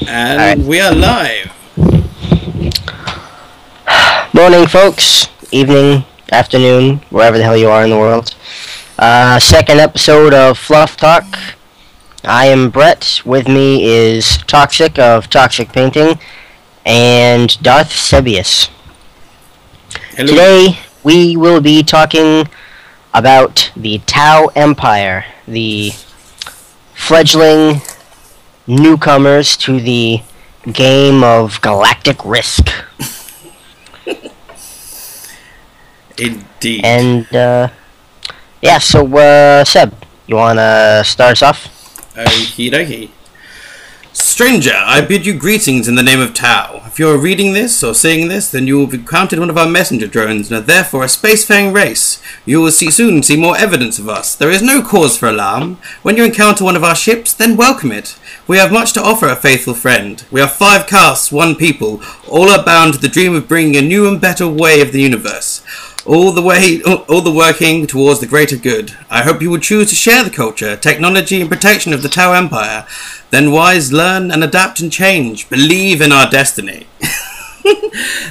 And we are live. Morning, folks. Evening, afternoon, wherever the hell you are in the world. Second episode of Fluff Talk. I am Brett. With me is Toxic of Toxic Painting and Darth Sebius. Hello. Today, we will be talking about the Tau Empire, the fledgling newcomers to the game of galactic risk. Indeed. And, Seb, you wanna start us off? Okie dokie. Stranger, I bid you greetings in the name of Tau. If you are reading this or seeing this, then you will be counted one of our messenger drones and are therefore a spacefaring race. You will soon see more evidence of us. There is no cause for alarm. When you encounter one of our ships, then welcome it. We have much to offer a faithful friend. We are 5 castes, 1 people. All are bound to the dream of bringing a new and better way of the universe. All the working towards the greater good. I hope you will choose to share the culture, technology and protection of the Tau Empire. Then wise, learn and adapt and change. Believe in our destiny.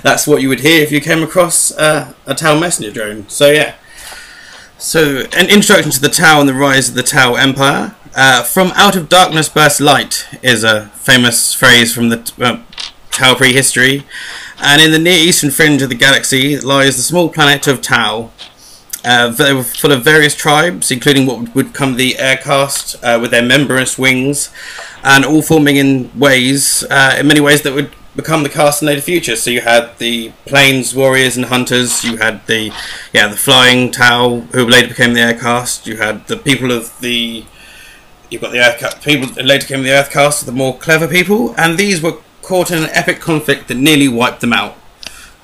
That's what you would hear if you came across a Tau messenger drone. So yeah. So an introduction to the Tau and the rise of the Tau Empire. From out of darkness bursts light is a famous phrase from the Tau prehistory. And in the near eastern fringe of the galaxy lies the small planet of Tau. They were full of various tribes, including what would become the air caste with their membranous wings, and all forming in many ways that would become the caste in later future. So you had the plains warriors and hunters, you had the flying Tau, who later became the air caste, you had the people of the... You've got the earth caste, people that later became the earth caste, the more clever people, and these were caught in an epic conflict that nearly wiped them out.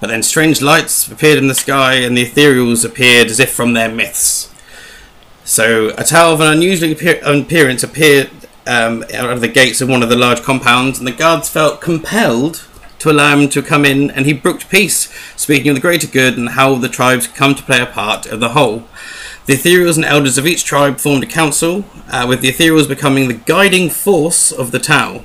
But then strange lights appeared in the sky and the ethereals appeared as if from their myths. So a Tau of an unusual appearance appeared out of the gates of one of the large compounds, and the guards felt compelled to allow him to come in, and he brooked peace, speaking of the greater good and how the tribes come to play a part of the whole. The ethereals and elders of each tribe formed a council, with the ethereals becoming the guiding force of the Tau.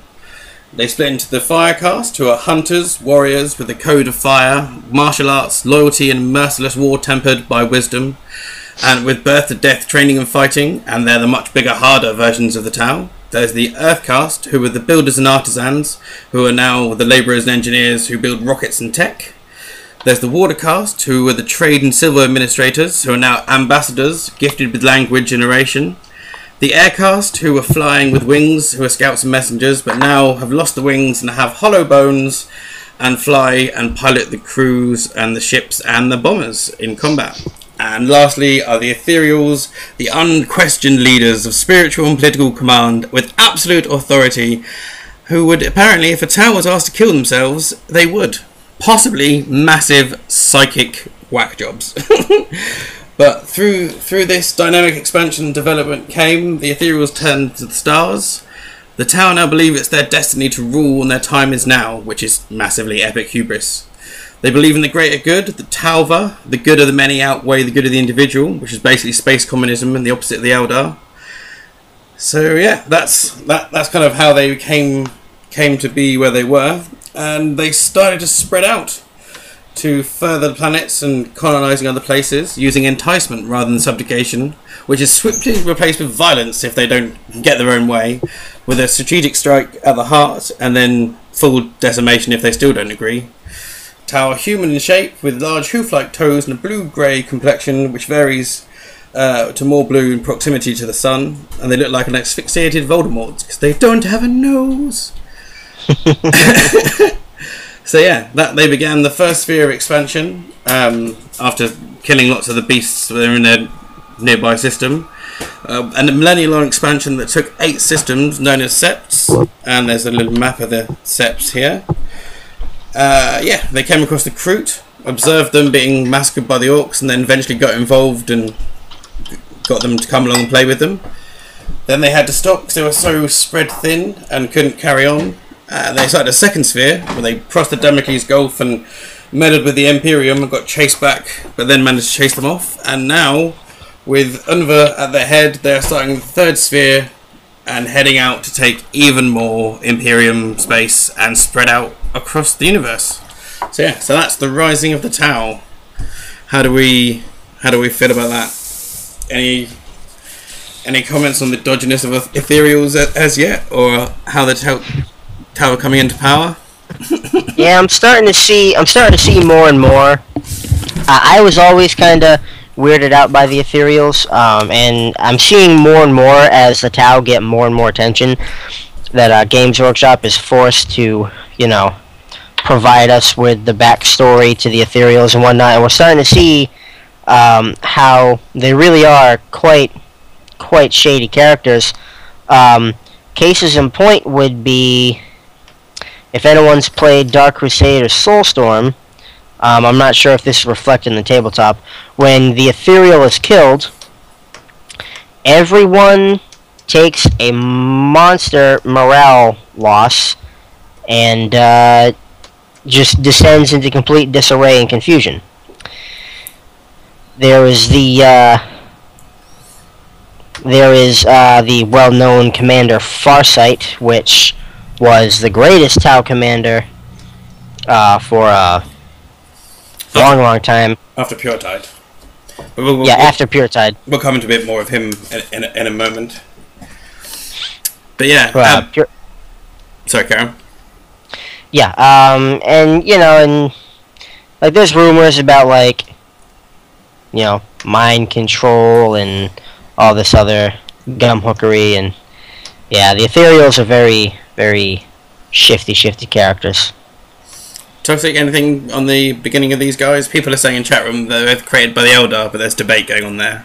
They split into the fire caste, who are hunters, warriors with a code of fire, martial arts, loyalty and merciless war tempered by wisdom, and with birth to death training and fighting, and they're the much bigger, harder versions of the Tau. There's the earth caste, who are the builders and artisans, who are now the labourers and engineers who build rockets and tech. There's the water caste, who are the trade and civil administrators, who are now ambassadors, gifted with language and oration. The air caste, who were flying with wings, who are scouts and messengers, but now have lost the wings and have hollow bones and fly and pilot the crews and the ships and the bombers in combat. And lastly are the ethereals, the unquestioned leaders of spiritual and political command with absolute authority, who would apparently, if a Tau was asked to kill themselves, they would. Possibly massive psychic whack jobs. But through this dynamic expansion and development came, the ethereals turned to the stars. The Tau now believe it's their destiny to rule and their time is now, which is massively epic hubris. They believe in the greater good, the Tauva, the good of the many outweigh the good of the individual, which is basically space communism and the opposite of the Eldar. So yeah, that's kind of how they came to be where they were, and they started to spread out to further planets and colonising other places, using enticement rather than subjugation, which is swiftly replaced with violence if they don't get their own way, with a strategic strike at the heart, and then full decimation if they still don't agree. Tau are human in shape, with large hoof-like toes and a blue-grey complexion, which varies to more blue in proximity to the sun, and they look like an asphyxiated Voldemort, because they don't have a nose. So yeah, they began the first sphere of expansion after killing lots of the beasts that were in their nearby system. And a millennial-long expansion that took 8 systems known as septs, and there's a little map of the septs here. They came across the Kroot, observed them being massacred by the orcs, and then eventually got involved and got them to come along and play with them. Then they had to stop because they were so spread thin and couldn't carry on. They started a second sphere where they crossed the Damocles Gulf and meddled with the Imperium and got chased back, but then managed to chase them off. And now, with Unva at their head, they're starting the third sphere and heading out to take even more Imperium space and spread out across the universe. So yeah, so that's the Rising of the Tau. How do we feel about that? Any comments on the dodginess of ethereals as yet, or how the Tau are coming into power? Yeah, I'm starting to see more and more. I was always kind of weirded out by the ethereals, and I'm seeing more and more as the Tau get more and more attention that Games Workshop is forced to, provide us with the backstory to the ethereals and whatnot, and we're starting to see how they really are quite shady characters. Cases in point would be, if anyone's played Dark Crusade or Soulstorm, I'm not sure if this is reflected in the tabletop. When the ethereal is killed, everyone takes a monster morale loss and just descends into complete disarray and confusion. There is the well-known Commander Farsight, which was the greatest Tau commander for a long time. After Pure Tide. After Pure Tide. We'll come into a bit more of him in a moment. But yeah. Sorry, Karen. Yeah, and there's rumors about mind control and all this other gumhookery, and yeah, the ethereals are very, very shifty characters. Toxic, anything on the beginning of these guys? People are saying in chat room they're created by the Elder, but there's debate going on there.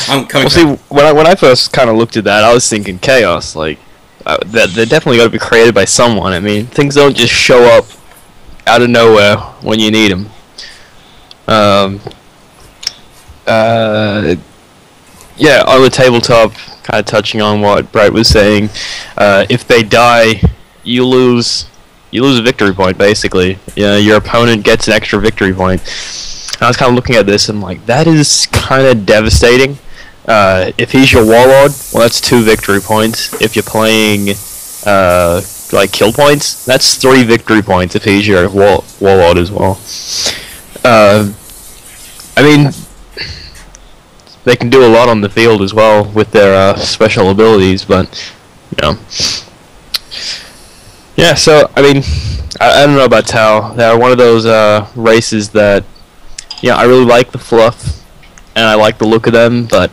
When I first kind of looked at that, I was thinking chaos. They're definitely got to be created by someone. I mean, things don't just show up out of nowhere when you need them. Yeah, on the tabletop, kind of touching on what Brett was saying, if they die, you lose a victory point, basically. Your opponent gets an extra victory point. And I was kind of looking at this and that is kind of devastating. If he's your warlord, well, that's 2 victory points. If you're playing kill points, that's 3 victory points if he's your warlord as well. I mean, they can do a lot on the field as well with their special abilities, but yeah. So I mean, I don't know about Tau. They're one of those races that I really like the fluff and I like the look of them, but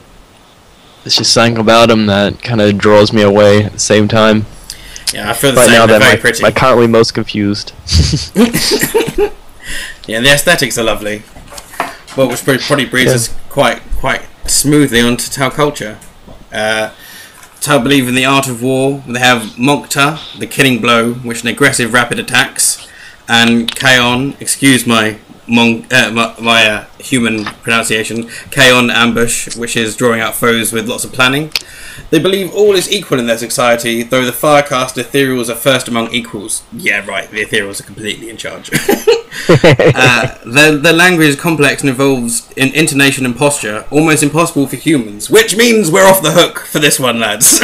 there's just something about them that kind of draws me away at the same time. Yeah, I feel the same. They're very pretty. I'm currently most confused. Yeah, the aesthetics are lovely. Well, which probably breeds us quite smoothly onto Tau culture. Tau believe in the art of war. They have Mokta, the killing blow, which is an aggressive rapid attacks, and Kaon, excuse my human pronunciation, Kaon ambush, which is drawing out foes with lots of planning. They believe all is equal in their society, though the Firecast ethereals are first among equals. Yeah, right, the ethereals are completely in charge. Their language is complex and involves in intonation and posture, almost impossible for humans, which means we're off the hook for this one, lads.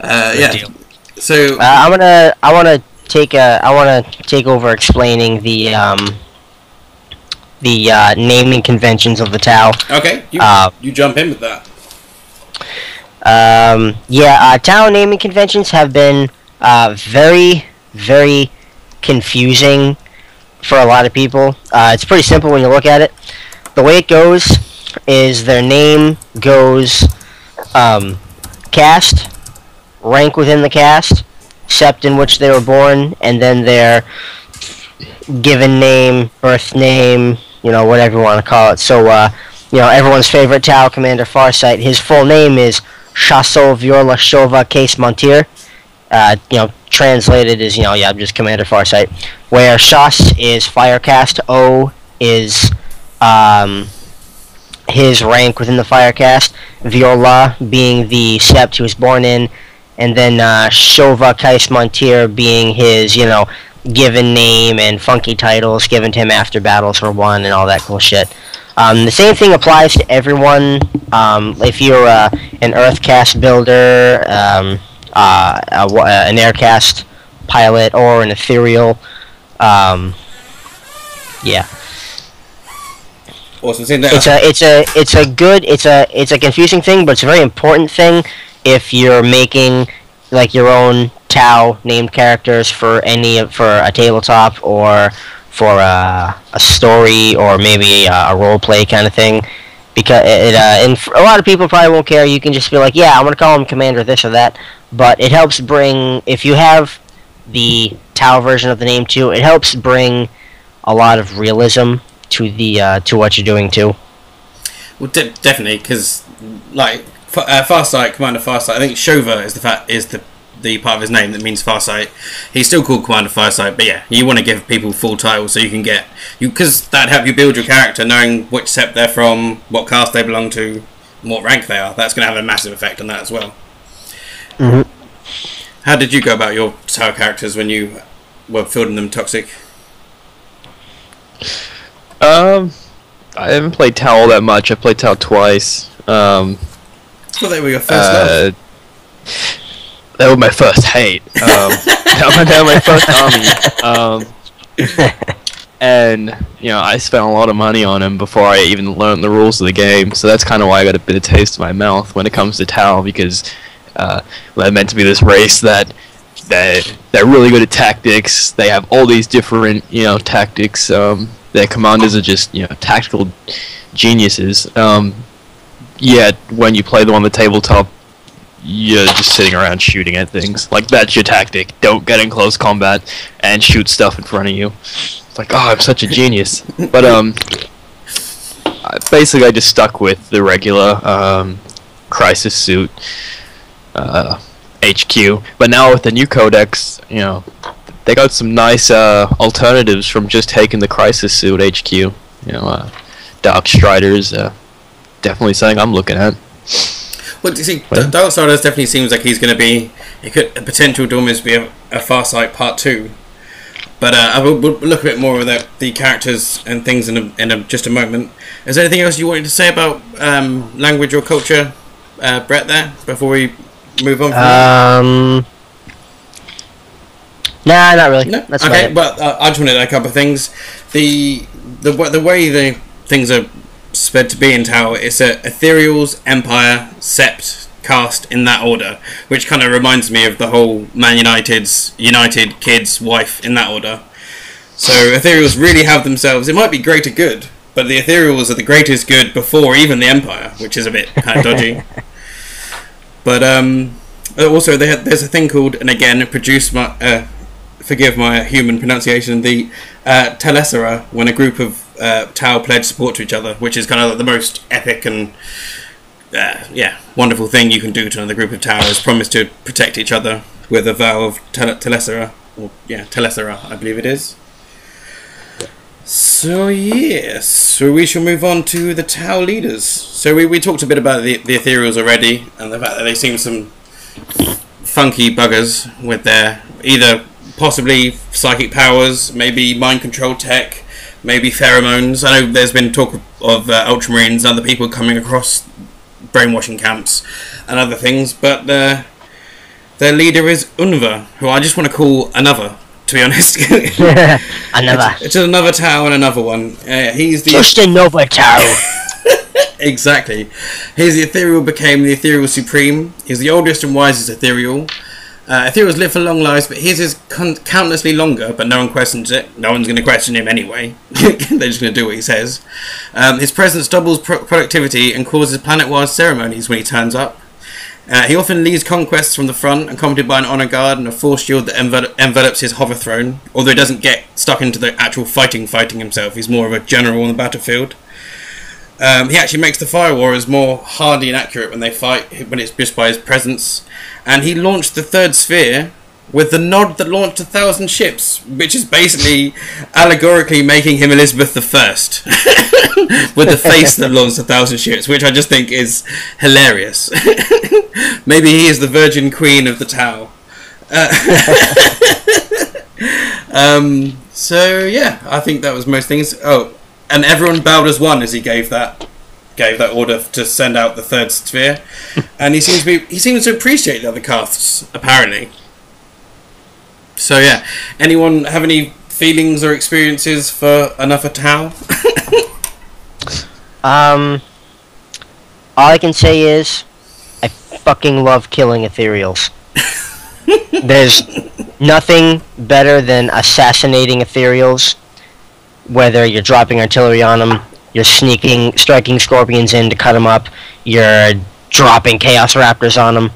Yeah. So I want to take over explaining the naming conventions of the Tau. Okay, you jump in with that. Tau naming conventions have been very, very confusing for a lot of people. It's pretty simple when you look at it. The way it goes is their name goes caste, rank within the caste, sept in which they were born, and then their given name, birth name, whatever you want to call it. So, everyone's favorite Tau Commander Farsight, his full name is Chassol Viola Shova Case Montier. Translated as, just Commander Farsight. Where Shas is Firecast, O is his rank within the Firecast, Viola being the sept he was born in, and then Shova Kais Montier being his, given name and funky titles given to him after battles were won and all that cool shit. The same thing applies to everyone. If you're an Earthcast builder, an Aircast pilot, or an ethereal, yeah. Awesome. It's a confusing thing, but it's a very important thing if you're making like your own Tau named characters for a tabletop or for a story or maybe a role play kind of thing. Because and a lot of people probably won't care. You can just be like, yeah, I'm gonna call him Commander this or that. But it helps bring, if you have the Tau version of the name too, it helps bring a lot of realism to the to what you're doing too. Well, definitely, because like Farsight, Commander Farsight. I think Shova is the part of his name that means Farsight. He's still called Commander Farsight, but yeah, you want to give people full titles so you can get because that'd help you build your character, knowing which sept they're from, what caste they belong to, and what rank they are. That's going to have a massive effect on that as well. Mm-hmm. How did you go about your Tau characters when you were building them toxic? I haven't played Tau all that much. I played Tau twice. Well, they were your first love. That was my first hate. That was my first army. And, I spent a lot of money on him before I even learned the rules of the game. So that's kind of why I got a bit of taste in my mouth when it comes to Tau, because they're meant to be this race that they're really good at tactics. They have all these different, tactics. Their commanders are just, tactical geniuses. Yet when you play them on the tabletop, you're just sitting around shooting at things. Like, that's your tactic. Don't get in close combat and shoot stuff in front of you. It's like, oh, I'm such a genius. But, basically I just stuck with the regular, crisis suit, HQ. But now with the new codex, they got some nice, alternatives from just taking the crisis suit HQ. Dark Striders, definitely something I'm looking at. Well, you see, Darksiders definitely seems like he's going to be a potential to almost be a Farsight Part 2. But I will look a bit more at the characters and things in just a moment. Is there anything else you wanted to say about language or culture, Brett, there, before we move on? Nah, not really. No? That's okay, well, I just wanted a couple of things. The way the things are sped to be in Tau, it's ethereals, empire, sept, caste in that order, which kind of reminds me of the whole Man United's United, kids, wife in that order. So ethereals really have themselves, it might be greater good, but the ethereals are the greatest good before even the empire, which is a bit kind of dodgy. But also there's a thing called, and again, forgive my human pronunciation, the Telesera, when a group of Tau pledge support to each other, which is kind of like the most epic and wonderful thing you can do to another group of Tau, is promise to protect each other with a vow of Telesera, Telesera, I believe it is. So yes, so we shall move on to the Tau leaders. So we talked a bit about the ethereals already, and the fact that they seem some funky buggers with their either possibly psychic powers, maybe mind control tech, maybe pheromones. I know there's been talk of ultramarines and other people coming across brainwashing camps and other things, but their leader is Unva, who I just want to call Another, to be honest. Another. It's another Tau and another one. He's the just another Tau. Exactly. He's the ethereal, became the ethereal supreme. He's the oldest and wisest ethereal. Ethereals live for long lives, but his is countlessly longer, but no one questions it. No one's going to question him anyway. They're just going to do what he says. His presence doubles productivity and causes planet-wide ceremonies when he turns up. He often leads conquests from the front, accompanied by an honour guard and a force shield that envelops his hover throne, although he doesn't get stuck into the actual fighting himself. He's more of a general on the battlefield. He actually makes the Fire Warriors more hardy and accurate when they fight, when it's just by his presence. And he launched the Third Sphere with the nod that launched 1,000 ships, which is basically allegorically making him Elizabeth I with the face that launched 1,000 ships, which I just think is hilarious. Maybe he is the Virgin Queen of the Tau. So yeah, I think that was most things. Oh, and everyone bowed as one as he gave that order to send out the third sphere. And he seems to appreciate the other castes, apparently. So yeah, anyone have any feelings or experiences for another Tau? All I can say is, I fucking love killing ethereals. There's nothing better than assassinating ethereals, whether you're dropping artillery on them, you're striking scorpions in to cut them up, you're dropping chaos raptors on them.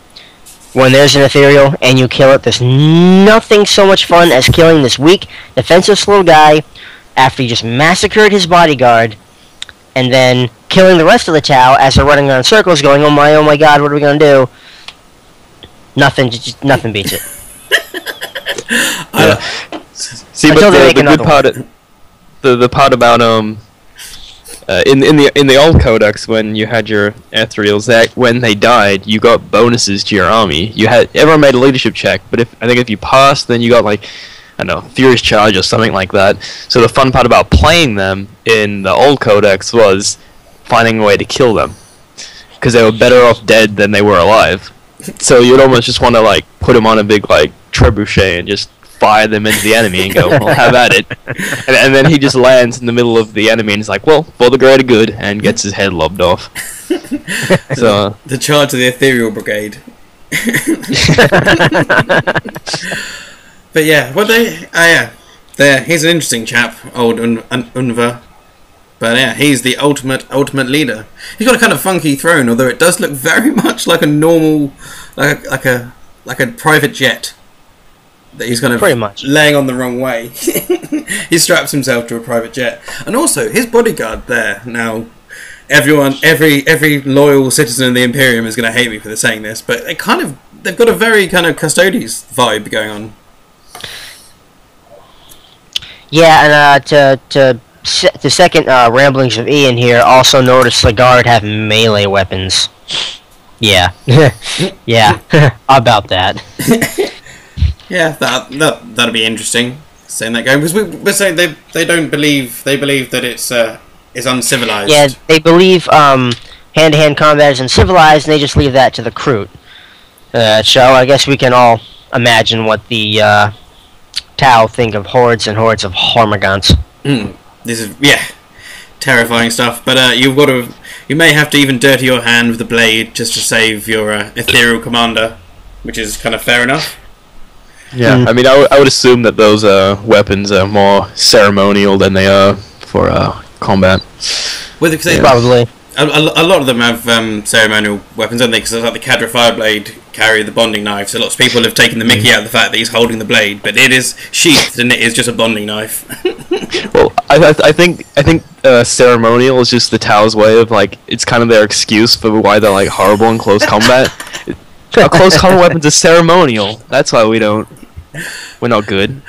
When there's an ethereal and you kill it, there's nothing so much fun as killing this weak, defensive little guy after you just massacred his bodyguard, and then killing the rest of the Tau as they're running around in circles going, oh my god, what are we gonna do? Nothing beats it. See, but the good part, the part about in the old codex, when you had your ethereals, that when they died, you got bonuses to your army. Everyone made a leadership check, but I think if you passed, then you got like, I don't know, Furious Charge or something like that. So the fun part about playing them in the old codex was finding a way to kill them, because they were better off dead than they were alive. So you'd almost just want to like put them on a big like trebuchet and just fire them into the enemy and go, well, have at it. And then he just lands in the middle of the enemy and he's like, well, for the greater good, and gets his head lobbed off. So the charge of the Ethereal Brigade. But yeah, he's an interesting chap, old Unva. But yeah, he's the ultimate leader. He's got a kind of funky throne, although it does look very much like a normal, like a private jet that he's kind of pretty much laying on the wrong way. He straps himself to a private jet, and also his bodyguard there. Now, every loyal citizen of the Imperium is going to hate me for saying this, but they've got a very kind of Custodes vibe going on. Yeah, and to second ramblings of Ian here, also notice the guard have melee weapons. Yeah. Yeah. About that. Yeah, that'll be interesting. Saying that going, because we're saying they believe that it's uncivilized. Yeah, they believe hand-to-hand combat is uncivilized, and they just leave that to the crew. So I guess we can all imagine what the Tau think of hordes and hordes of Hormagaunts. This is terrifying stuff. But you may have to even dirty your hand with the blade just to save your ethereal commander, which is kind of fair enough. Yeah, I mean, I would assume that those weapons are more ceremonial than they are for combat. Well, probably. A lot of them have ceremonial weapons, don't they? Because like the Cadra Fireblade carry the bonding knife, so lots of people have taken the mickey out of the fact that he's holding the blade, but it is sheathed and it is just a bonding knife. Well, I think ceremonial is just the Tau's way of like, it's kind of their excuse for why they're like horrible in close combat. Our close combat weapons are ceremonial. That's why we're not good.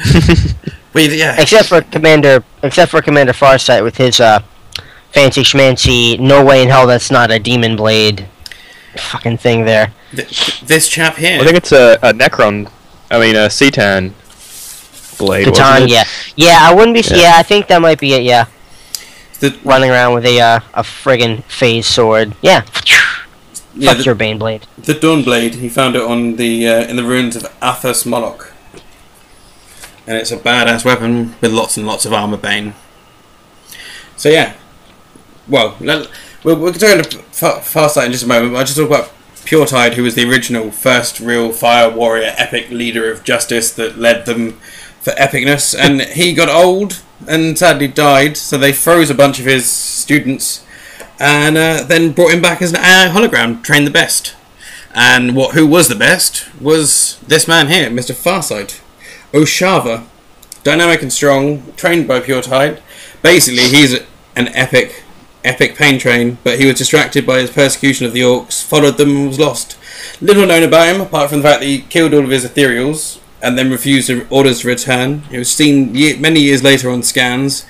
Except for Commander Farsight with his fancy schmancy, no way in hell that's not a demon blade fucking thing there. This chap here. I think it's a Necron. I mean a Cetan blade. Cetan, yeah. Yeah, I wouldn't be. Yeah, I think that might be it. Yeah. Running around with a friggin' phase sword. Yeah. Fuck your Bane blade. The Dawn blade. He found it on the in the ruins of Athos Moloch, and it's a badass weapon with lots and lots of armor bane. So yeah. Well, we're going to Farsight in just a moment. I'll just talk about Puretide, who was the original first real fire warrior, epic leader of justice that led them for epicness. And he got old and sadly died, so they froze a bunch of his students and then brought him back as an AI hologram, trained the best. And who was the best was this man here, Mr. Farsight. Oshava, dynamic and strong, trained by Puretide. Basically, he's an epic pain train, but he was distracted by his persecution of the orcs, followed them and was lost. Little known about him, apart from the fact that he killed all of his ethereals and then refused orders to return. He was seen many years later on scans,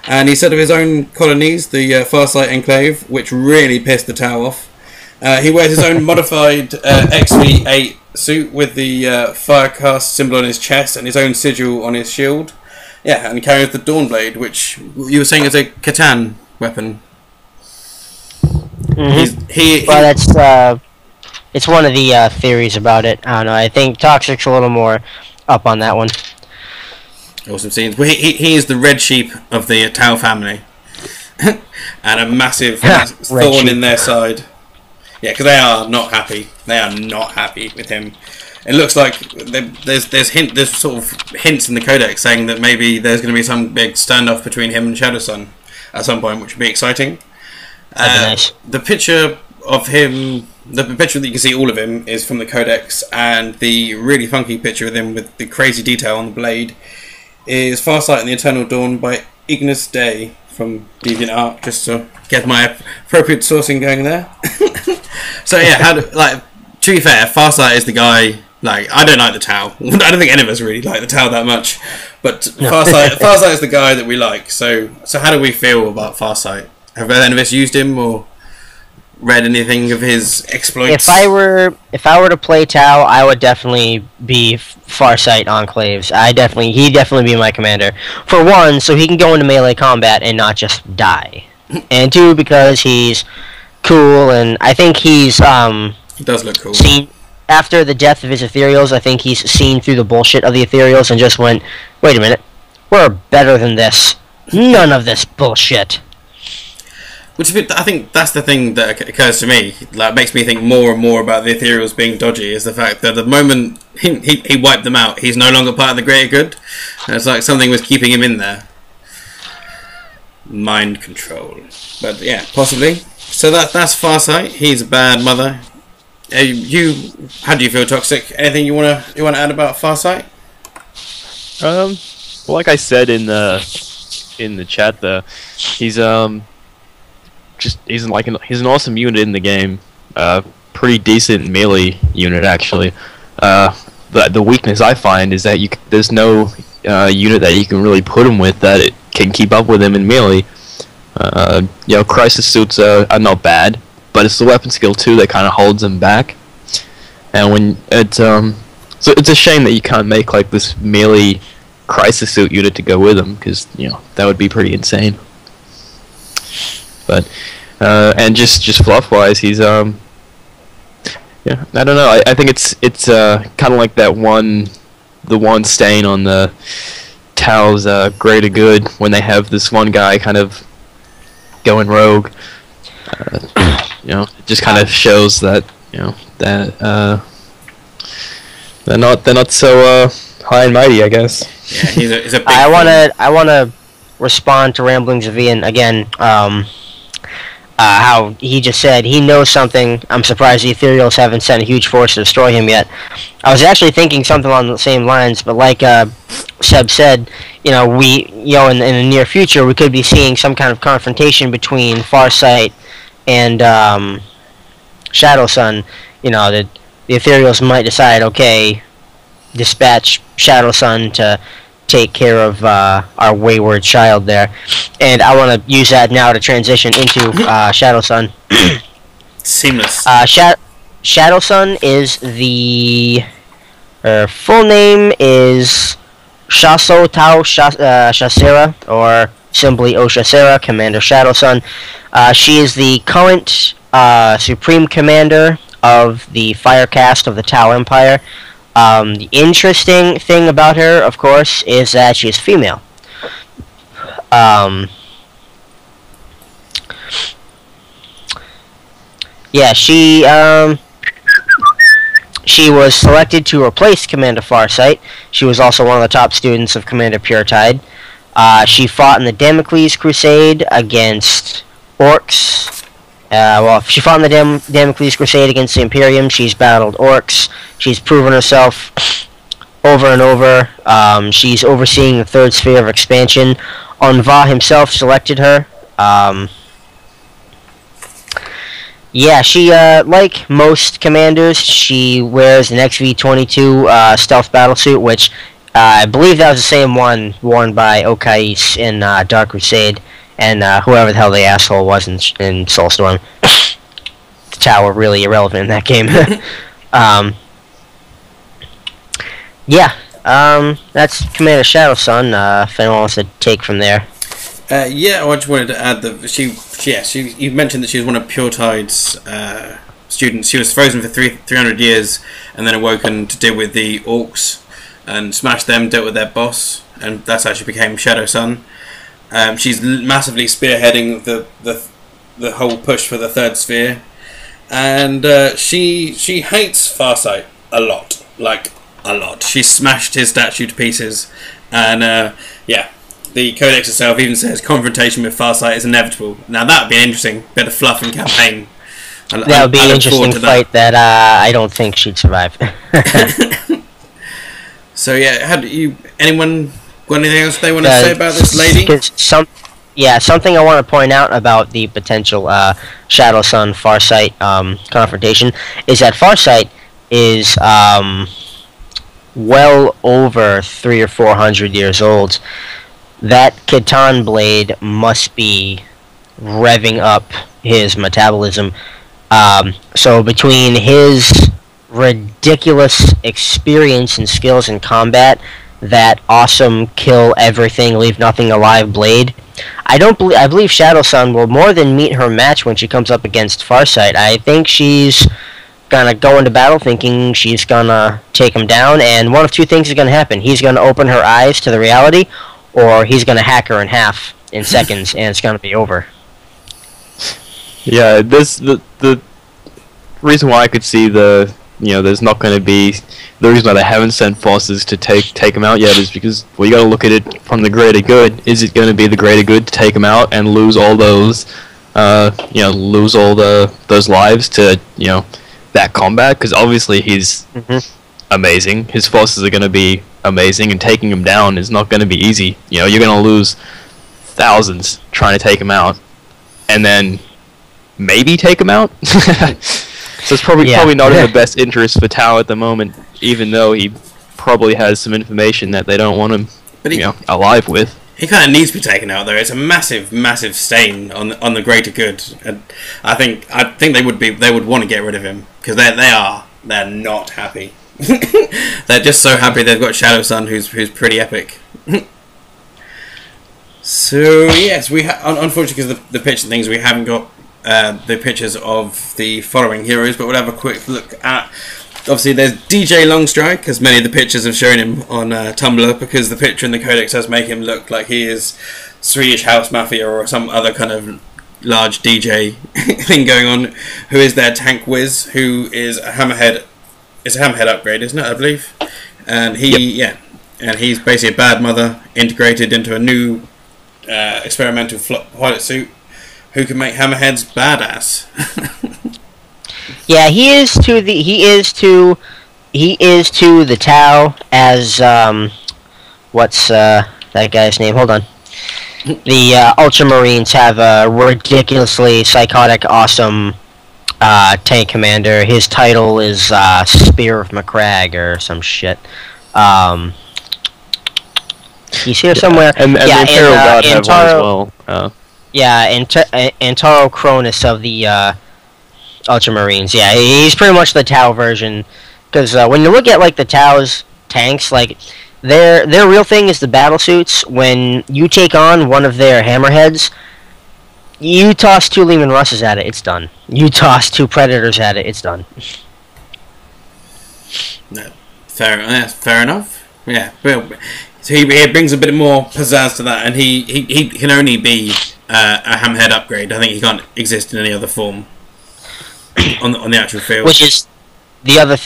and he set up his own colonies, the Farsight Enclave, which really pissed the Tau off. He wears his own modified XV8 suit with the Firecast symbol on his chest and his own sigil on his shield. Yeah, and he carries the Dawnblade, which you were saying is a Catan weapon. Well, that's it's one of the theories about it. I don't know. I think Toxic's a little more up on that one. Awesome scenes. Well, he is the red sheep of the Tau family, and a massive thorn sheep. in their side. Yeah, because they are not happy. They are not happy with him. It looks like there's sort of hints in the codex saying that maybe there's going to be some big standoff between him and Shadowsun at some point, which would be exciting. Nice. The picture of him, the picture that you can see all of him, is from the codex, and the really funky picture of him with the crazy detail on the blade is Farsight and the Eternal Dawn by Ignis Day from DeviantArt, just to get my appropriate sourcing going there. So yeah, to be fair, Farsight is the guy. Like, I don't like the Tau. I don't think any of us really like the Tau that much, but no. Farsight is the guy that we like. So how do we feel about Farsight? Have any of us used him or read anything of his exploits? If I were to play Tau, I would definitely be Farsight Enclaves. He'd definitely be my commander. For one, so he can go into melee combat and not just die, and two, because he's cool, and I think he's he does look cool. Seen after the death of his ethereals. I think he's seen through the bullshit of the ethereals and just went, wait a minute, we're better than this. None of this bullshit. Which I think that's the thing that occurs to me. Like, makes me think more and more about the ethereals being dodgy. Is the fact that the moment he wiped them out, he's no longer part of the greater good. And it's like something was keeping him in there. Mind control, but yeah, possibly. So that's Farsight. He's a bad mother. How do you feel, Toxic? Anything you wanna add about Farsight? Well, like I said in the chat, though, he's he's an awesome unit in the game. Pretty decent melee unit, actually. The weakness I find is that there's no unit that you can really put him with that it can keep up with him in melee. Crisis suits are not bad, but it's the weapon skill too that kind of holds him back. And when so it's a shame that you can't make like this melee crisis suit unit to go with him, because that would be pretty insane. But and just fluff wise, he's I don't know. I think it's kind of like the one stain on the Tau's greater good when they have this one guy kind of going rogue. It just kind of shows that that they're not so high and mighty, I guess. Yeah, he's a big I wanna respond to Ramblings of Ian again. How he just said he knows something. I'm surprised the ethereals haven't sent a huge force to destroy him yet. I was actually thinking something along the same lines, but like Seb said, in the near future we could be seeing some kind of confrontation between Farsight and Shadowsun. The ethereals might decide, okay, dispatch Shadowsun to take care of our wayward child there, and I want to use that now to transition into Shadowsun. Seamless. Shadowsun is her full name is Shaso Tau Shasera, or simply Oshasera, Commander Shadowsun. She is the current Supreme Commander of the Fire Caste of the Tau Empire. The interesting thing about her, of course, is that she is female. She was selected to replace Commander Farsight. She was also one of the top students of Commander Puretide. She fought in the Damocles Crusade against orcs. She fought in the Damocles Crusade against the Imperium. She's battled orcs. She's proven herself over and over. She's overseeing the third sphere of expansion. Onva himself selected her. She, like most commanders, she wears an XV-22 stealth battlesuit, which I believe that was the same one worn by Okais in Dark Crusade, and whoever the hell the asshole was in Soulstorm. The Tau were really irrelevant in that game. That's Commander Shadowsun. If anyone wants to take from there. Yeah, I just wanted to add that you mentioned that she was one of Pure Tide's students. She was frozen for 300 years and then awoken to deal with the orcs and smashed them, dealt with their boss, and that's how she became Shadowsun. She's massively spearheading the whole push for the third sphere, and she hates Farsight a lot, like a lot. She smashed his statue to pieces, and the Codex itself even says confrontation with Farsight is inevitable. Now that would be an interesting bit of fluff and campaign. That would be an interesting fight that I don't think she'd survive. So yeah, anyone got anything else they want to say about this lady? Something I want to point out about the potential Shadowsun Farsight confrontation is that Farsight is well over 300 or 400 years old. That Khitan blade must be revving up his metabolism. So between his ridiculous experience and skills in combat, that awesome kill everything, leave nothing alive blade, I believe Shadowsun will more than meet her match when she comes up against Farsight. I think she's gonna go into battle thinking she's gonna take him down, and one of two things is gonna happen. He's gonna open her eyes to the reality, or he's gonna hack her in half in seconds, and it's gonna be over. Yeah, the reason why I could see there's not going to be the reason why they haven't sent forces to take him out yet is because you got to look at it from the greater good. Is it going to be the greater good to take him out and lose all those, lose all those lives to that combat? Because obviously he's amazing. His forces are going to be amazing, and taking him down is not going to be easy. You're going to lose thousands trying to take him out, and then maybe take him out. So it's probably not in the best interest for Tau at the moment, even though he probably has some information that they don't want him, alive with. He kind of needs to be taken out, though. It's a massive, massive stain on the greater good, and I think they would want to get rid of him because they're not happy. They're just so happy they've got Shadowsun, who's pretty epic. So yes, unfortunately because of the pitch and things, we haven't got the pictures of the following heroes, but we'll have a quick look at. Obviously, there's DJ Longstrike, as many of the pictures have shown him on Tumblr, because the picture in the Codex does make him look like he is Swedish House Mafia or some other kind of large DJ thing going on. Who is their tank whiz? Who is a hammerhead? It's a hammerhead upgrade, isn't it? I believe, and and he's basically a bad mother integrated into a new experimental pilot suit. Who can make hammerheads badass? Yeah, he is to the Tau as what's that guy's name? Hold on. The Ultramarines have a ridiculously psychotic, awesome tank commander. His title is Spear of McCrag or some shit. He's here somewhere. And the Imperial God have one as well. And Taro Cronus of the Ultramarines. Yeah, he's pretty much the Tau version. Because when you look at like the Tau's tanks, like their real thing is the battlesuits. When you take on one of their hammerheads, you toss 2 Lehman Russes at it, it's done. You toss 2 Predators at it, it's done. Fair enough. Yeah, so he brings a bit more pizzazz to that, and he can only be a hammerhead upgrade. I think he can't exist in any other form on the actual field. Which is the other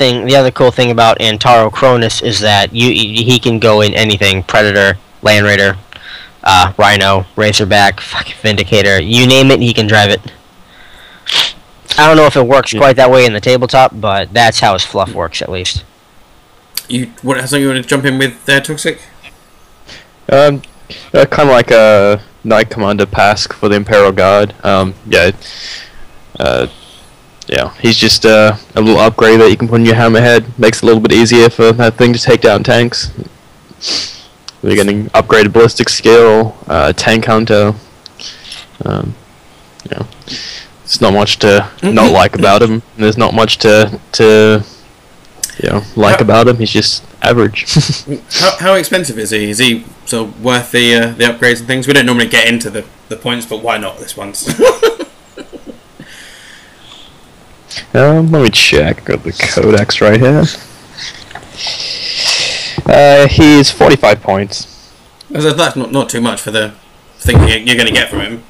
cool thing about Antaro Cronus is that he can go in anything: Predator, Land Raider, Rhino, Razorback, fucking Vindicator, you name it, he can drive it. I don't know if it works quite that way in the tabletop, but that's how his fluff works, at least. Something you want to jump in with there, Toxic? Kind of like a Knight Commander Pask for the Imperial Guard. He's just a little upgrade that you can put in your hammerhead. Makes it a little bit easier for that thing to take down tanks. We're getting upgraded ballistic skill, tank hunter. There's not much to not like about him. There's not much to About him, he's just average. How expensive is he? Is he sort of worth the upgrades and things? We don't normally get into the points, but why not this once? Let me check. Got the codex right here. He's 45 points. That's not too much for the thing you're going to get from him.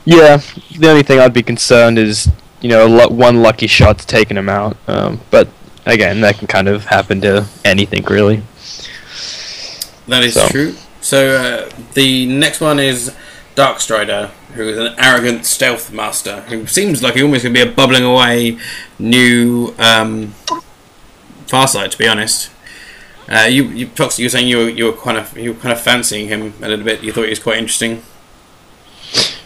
Yeah, the only thing I'd be concerned is, one lucky shot's taking him out. But again, that can kind of happen to anything, really. That is true. So the next one is Darkstrider, who is an arrogant stealth master, who seems like he almost could be a bubbling away new Farsight, to be honest. Fox, you were saying you were kind of fancying him a little bit. You thought he was quite interesting.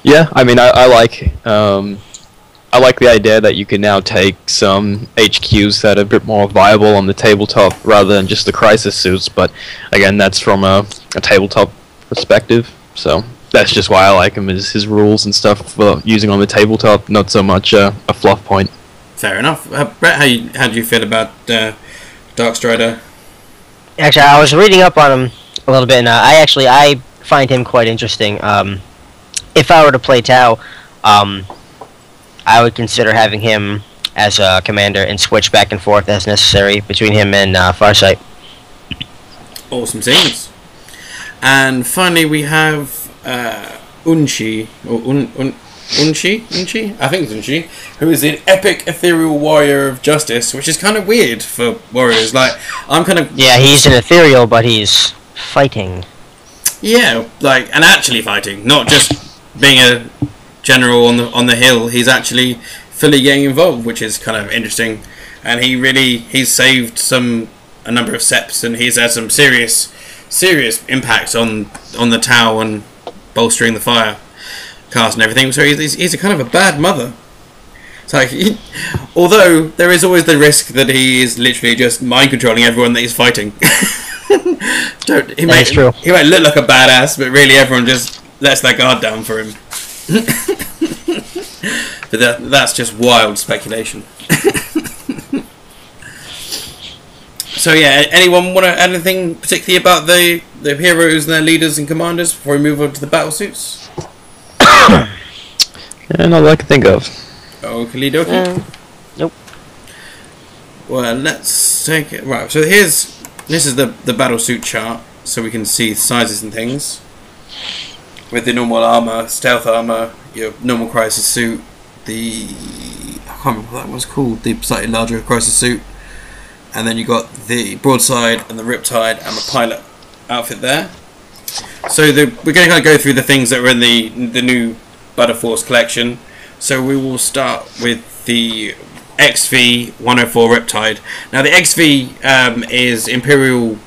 Yeah, I mean, I like the idea that you can now take some HQs that are a bit more viable on the tabletop rather than just the crisis suits. But again, that's from a tabletop perspective. So that's just why I like him, is his rules and stuff for using on the tabletop, not so much a fluff point. Fair enough. Brett, how do you feel about Darkstrider? Actually, I was reading up on him a little bit, and I find him quite interesting. If I were to play Tau, I would consider having him as a commander and switch back and forth as necessary between him and Farsight. Awesome scenes. And finally, we have Unchi, or Unchi, I think it's Unchi, who is an epic ethereal warrior of justice, which is kind of weird for warriors. Like, I'm kind of... Yeah, he's an ethereal, but he's fighting. Yeah, like, and actually fighting, not just being a general on the hill. He's actually fully getting involved, which is kind of interesting. And he's saved a number of seps, and he's had some serious impacts on the Tau and bolstering the fire cast and everything. So he's a kind of a bad mother. It's like, although there is always the risk that he is literally just mind controlling everyone that he's fighting. That's true. He might look like a badass, but really everyone just lets their guard down for him. But that's just wild speculation. So yeah, anyone want to add anything particularly about the heroes and their leaders and commanders before we move on to the battlesuits? Yeah, not that I can think of. Okie dokie. Nope. Well, let's take it. Right, so this is the battlesuit chart, so we can see sizes and things. With the normal armor, stealth armor, your normal crisis suit, I can't remember what that was called, the slightly larger crisis suit, and then you got the broadside and the riptide and the pilot outfit there. So we're going to kind of go through the things that were in the new Battle Force collection. So we will start with the XV 104 Riptide. Now the XV is Imperial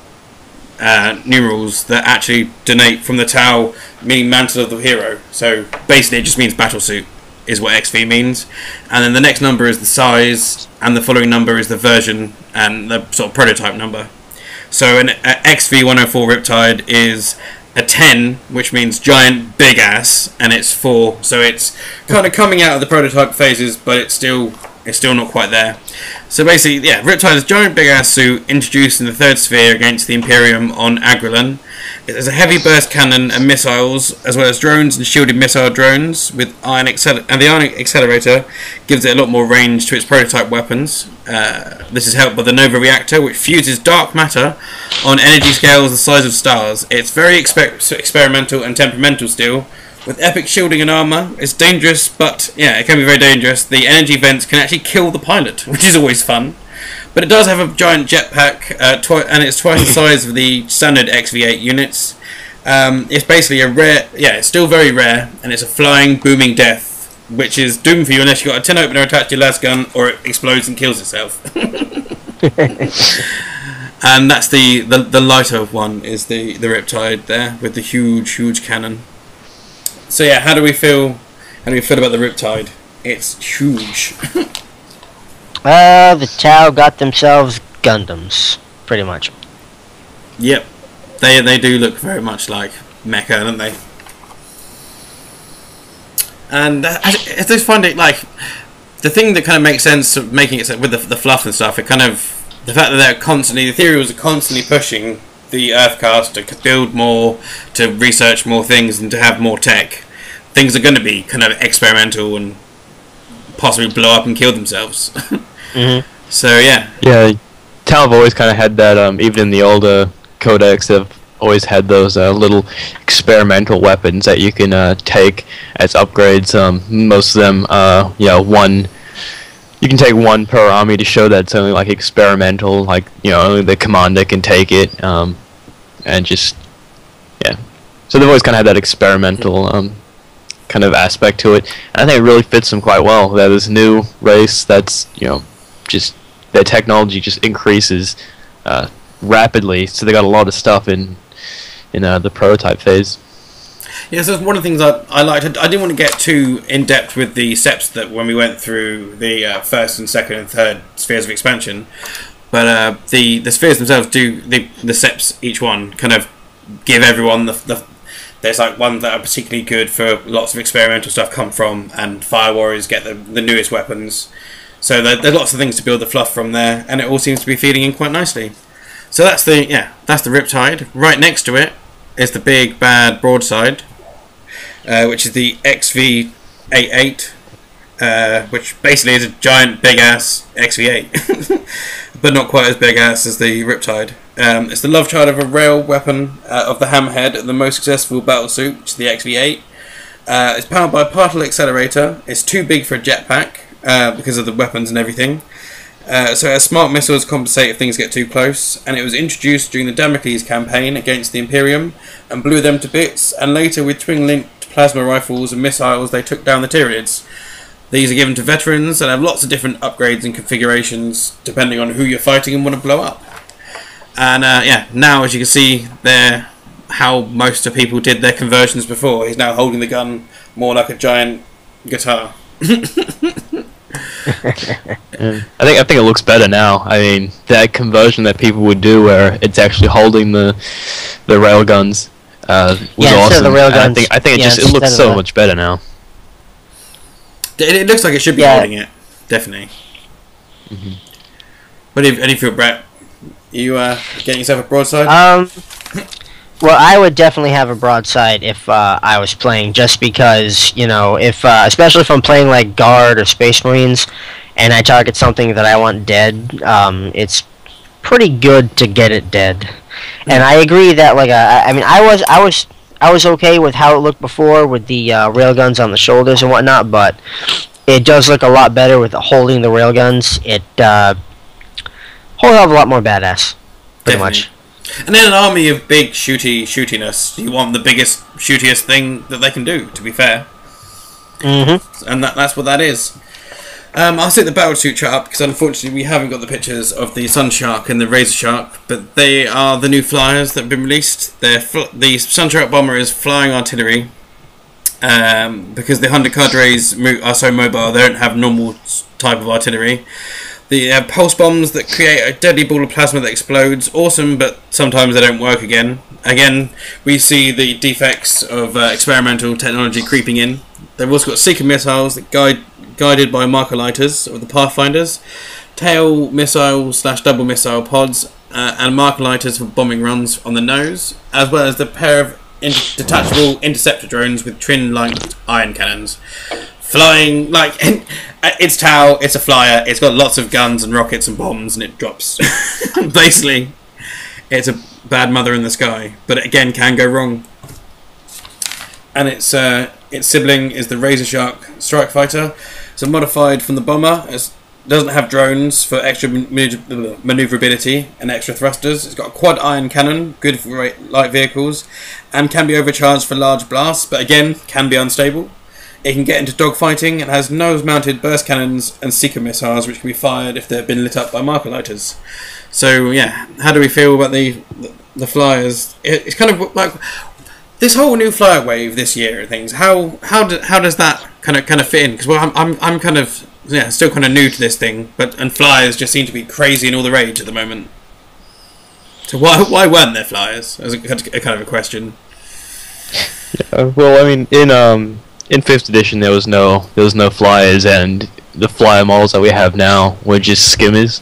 numerals that actually donate from the Tau, meaning Mantle of the Hero. So basically it just means battlesuit is what XV means. And then the next number is the size, and the following number is the version and the sort of prototype number. So an XV 104 Riptide is a 10, which means giant big ass, and it's 4, so it's kind of coming out of the prototype phases, but it's still not quite there. So basically, yeah, Riptide is a giant big ass suit introduced in the third sphere against the Imperium on Agrellan. It has a heavy burst cannon and missiles, as well as drones and shielded missile drones with and the ion accelerator gives it a lot more range to its prototype weapons. This is helped by the Nova reactor, which fuses dark matter on energy scales the size of stars. It's very experimental and temperamental still, with epic shielding and armor. It's dangerous, but yeah, it can be very dangerous. The energy vents can actually kill the pilot, which is always fun. But it does have a giant jetpack, and it's twice the size of the standard XV8 units. It's basically a rare, yeah, it's still very rare, and it's a flying, booming death, which is doomed for you unless you've got a tin opener attached to your las gun, or it explodes and kills itself. And that's the lighter one, is the Riptide there, with the huge cannon. So yeah, how do we feel about the Riptide? It's huge. The Tau got themselves Gundams, pretty much. Yep, they do look very much like mecha, don't they? And I just find it like the thing that kind of makes sense of making it with the fluff and stuff, it kind of the fact that they're constantly, the ethereals are constantly pushing the Earthcast to build more, to research more things, and to have more tech. Things are going to be kind of experimental and possibly blow up and kill themselves. So yeah. Yeah, Tau have always kind of had that. Even in the older codex, they've always had those little experimental weapons that you can take as upgrades. Most of them, one. You can take one per army to show that it's only like experimental, like only the commander can take it, and just So they've always kind of had that experimental kind of aspect to it. And I think it really fits them quite well. That this new race that's just their technology just increases rapidly. So they got a lot of stuff in the prototype phase. Yeah, so one of the things I liked. I didn't want to get too in depth with the seps that when we went through the first and second and third spheres of expansion, but the spheres themselves do the seps, each one kind of give everyone there's like ones that are particularly good for lots of experimental stuff come from, and fire warriors get the newest weapons. So there's lots of things to build the fluff from there, and it all seems to be feeding in quite nicely. So that's the Riptide. Right next to it is the big bad broadside, which is the XV88, which basically is a giant big ass XV8, but not quite as big ass as the Riptide. It's the love child of a rail weapon of the Hammerhead, the most successful battlesuit, which is the XV8. It's powered by a particle accelerator. It's too big for a jetpack because of the weapons and everything. So it has smart missiles to compensate if things get too close, and it was introduced during the Damocles campaign against the Imperium and blew them to bits, and later with twin-linked plasma rifles and missiles they took down the Tyrians. These are given to veterans and have lots of different upgrades and configurations depending on who you're fighting and want to blow up. And now as you can see there, how most of people did their conversions before, he's now holding the gun more like a giant guitar. I think it looks better now. I mean, that conversion that people would do where it's actually holding the rail guns was awesome. The rail guns. I think it looks so much better now. It looks like it should be holding it, definitely. What do you feel, Brett? You getting yourself a broadside? Well, I would definitely have a broadside if I was playing, just because, if especially if I'm playing like Guard or Space Marines, and I target something that I want dead, it's pretty good to get it dead. And I agree that I was okay with how it looked before with the railguns on the shoulders and whatnot, but it does look a lot better with holding the railguns. It whole hell of a lot more badass, pretty much. And in an army of big shootiness, you want the biggest, shootiest thing that they can do, to be fair. And that's what that is. I'll set the battlesuit chart up, because unfortunately we haven't got the pictures of the Sun Shark and the Razor Shark, but they are the new flyers that have been released. The Sun Shark bomber is flying artillery, because the Hunter cadres are so mobile, they don't have normal type of artillery. The pulse bombs that create a deadly ball of plasma that explodes, awesome, but sometimes they don't work again. Again, we see the defects of experimental technology creeping in. They've also got seeker missiles that guided by marker lighters, or the Pathfinders, tail missile / double missile pods, and marker lighters for bombing runs on the nose, as well as the pair of detachable interceptor drones with twin-linked iron cannons. Flying, like, it's Tau, it's a flyer, it's got lots of guns and rockets and bombs, and it drops. Basically, it's a bad mother in the sky, but it again can go wrong. And its sibling is the Razor Shark Strike Fighter. It's modified from the bomber. It doesn't have drones for extra maneuverability and extra thrusters. It's got a quad iron cannon, good for light vehicles, and can be overcharged for large blasts, but again, can be unstable. It can get into dogfighting and has nose-mounted burst cannons and seeker missiles, which can be fired if they've been lit up by marker lighters. So yeah, how do we feel about the flyers? It's kind of like this whole new flyer wave this year and things. How does that kind of fit in? Because I'm kind of still kind of new to this thing, and flyers just seem to be crazy and all the rage at the moment. So why weren't there flyers? As a kind of a question. Yeah, well, I mean, in 5th edition there was no flyers, and the flyer models that we have now were just skimmers.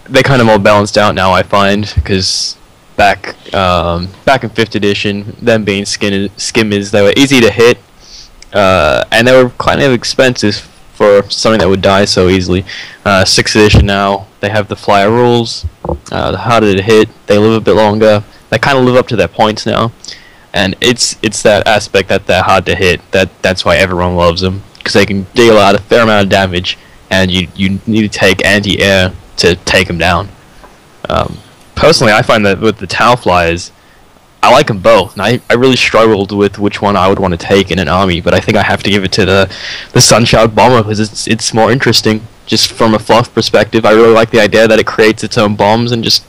They kind of all balanced out now, I find, because back in 5th edition, them being skimmers, they were easy to hit, and they were kind of expensive for something that would die so easily. 6th edition now, they have the flyer rules, the harder to hit, they live a bit longer, they kind of live up to their points now, and it's that aspect that they're hard to hit, that's why everyone loves them, because they can deal out a fair amount of damage, and you need to take anti-air to take them down. Personally, I find that with the Tau flyers, I like them both, and I really struggled with which one I would want to take in an army, but I think I have to give it to the Sunshout Bomber, because it's more interesting, just from a fluff perspective. I really like the idea that it creates its own bombs and just,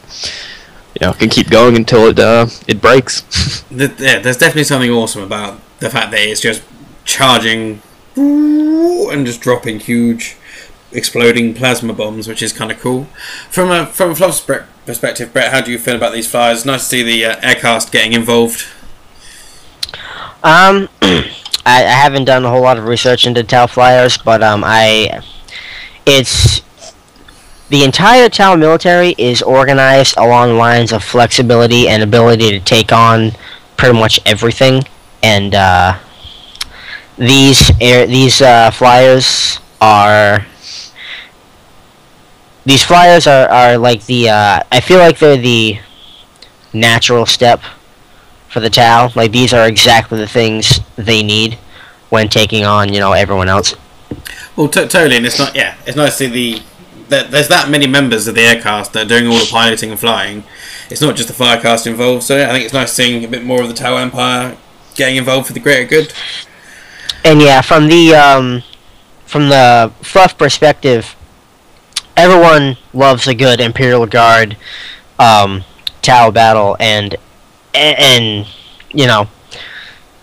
can keep going until it breaks. Yeah, there's definitely something awesome about the fact that it's just charging and just dropping huge exploding plasma bombs, which is kind of cool. From a Fluff's perspective, Brett, how do you feel about these flyers? Nice to see the aircast getting involved. I haven't done a whole lot of research into Tau flyers, but it's the entire Tau military is organized along lines of flexibility and ability to take on pretty much everything, and these flyers are. These flyers are like the, I feel like they're the natural step for the Tau. Like, these are exactly the things they need when taking on, everyone else. Well, totally, and it's nice to see there's that many members of the aircast that are doing all the piloting and flying. It's not just the firecast involved, so I think it's nice seeing a bit more of the Tau Empire getting involved for the greater good. And yeah, from the Fluff perspective, everyone loves a good Imperial Guard Tau battle, and